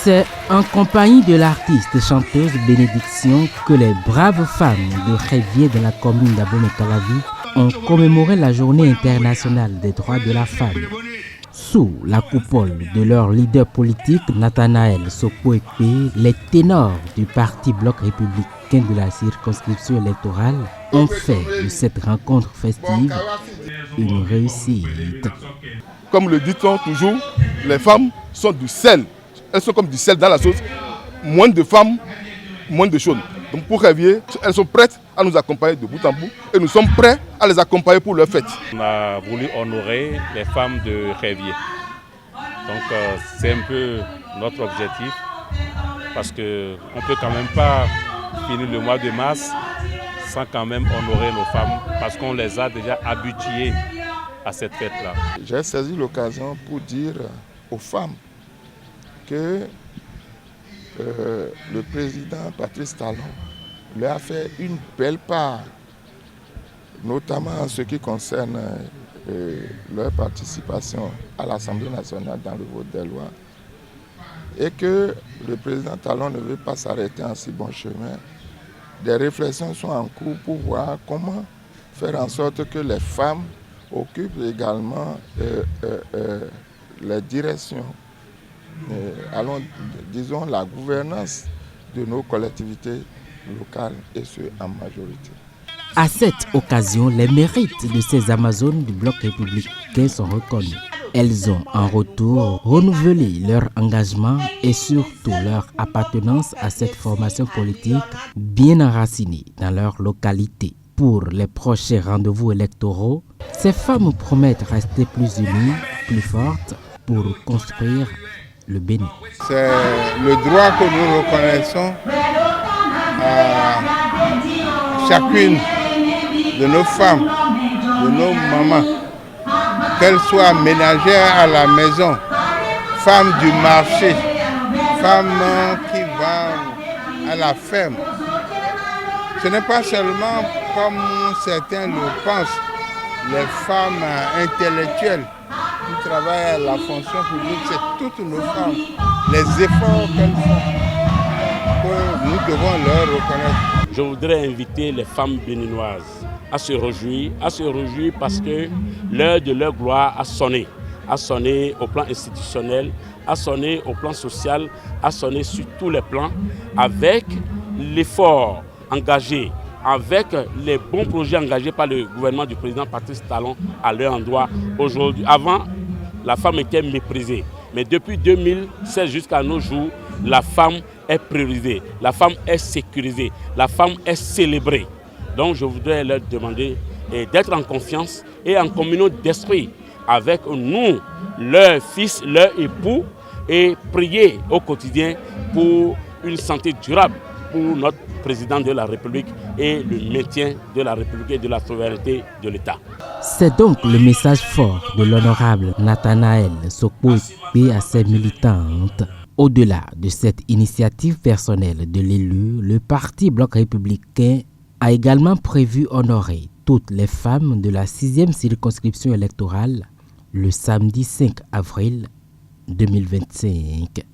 C'est en compagnie de l'artiste chanteuse Bénédiction que les braves femmes de Révier de la commune d'Abomey-Calavi ont commémoré la journée internationale des droits de la femme. Sous la coupole de leur leader politique, Nathanaël Sokpo-Ekpe, les ténors du parti Bloc républicain de la circonscription électorale ont fait de cette rencontre festive une réussite. Comme le dit-on toujours, les femmes sont du sel. Elles sont comme du sel dans la sauce. Moins de femmes, moins de choses. Donc pour Révier, elles sont prêtes à nous accompagner de bout en bout et nous sommes prêts à les accompagner pour leur fête. On a voulu honorer les femmes de Révier. Donc c'est un peu notre objectif parce qu'on ne peut quand même pas finir le mois de mars sans quand même honorer nos femmes parce qu'on les a déjà habituées à cette fête-là. J'ai saisi l'occasion pour dire aux femmes que le président Patrice Talon leur a fait une belle part, notamment en ce qui concerne leur participation à l'Assemblée nationale dans le vote des lois, et que le président Talon ne veut pas s'arrêter en si bon chemin. Des réflexions sont en cours pour voir comment faire en sorte que les femmes occupent également les directions, disons la gouvernance de nos collectivités locales, et ce en majorité. À cette occasion, les mérites de ces Amazones du Bloc républicain sont reconnus. Elles ont en retour renouvelé leur engagement et surtout leur appartenance à cette formation politique bien enracinée dans leur localité. Pour les prochains rendez-vous électoraux, ces femmes promettent rester plus unies, plus fortes pour construire le Bénin. C'est le droit que nous reconnaissons à chacune de nos femmes, de nos mamans, qu'elles soient ménagères à la maison, femmes du marché, femmes qui vont à la ferme. Ce n'est pas seulement, comme certains le pensent, les femmes intellectuelles qui travaillent à la fonction publique, c'est toutes nos femmes. Les efforts qu'elles font, que nous devons leur reconnaître. Je voudrais inviter les femmes béninoises à se réjouir parce que l'heure de leur gloire a sonné au plan institutionnel, a sonné au plan social, a sonné sur tous les plans, avec l'effort engagé, avec les bons projets engagés par le gouvernement du président Patrice Talon à leur endroit aujourd'hui. Avant, la femme était méprisée, mais depuis 2016 jusqu'à nos jours, la femme est priorisée, la femme est sécurisée, la femme est célébrée. Donc je voudrais leur demander d'être en confiance et en communion d'esprit avec nous, leurs fils, leurs époux, et prier au quotidien pour une santé durable pour notre président de la République et le maintien de la République et de la souveraineté de l'État. C'est donc le message fort de l'honorable Nathanaël Sokpo-Ekpe à ses militantes. Au-delà de cette initiative personnelle de l'élu, le parti Bloc républicain a également prévu honorer toutes les femmes de la 6e circonscription électorale le samedi 5 avril 2025.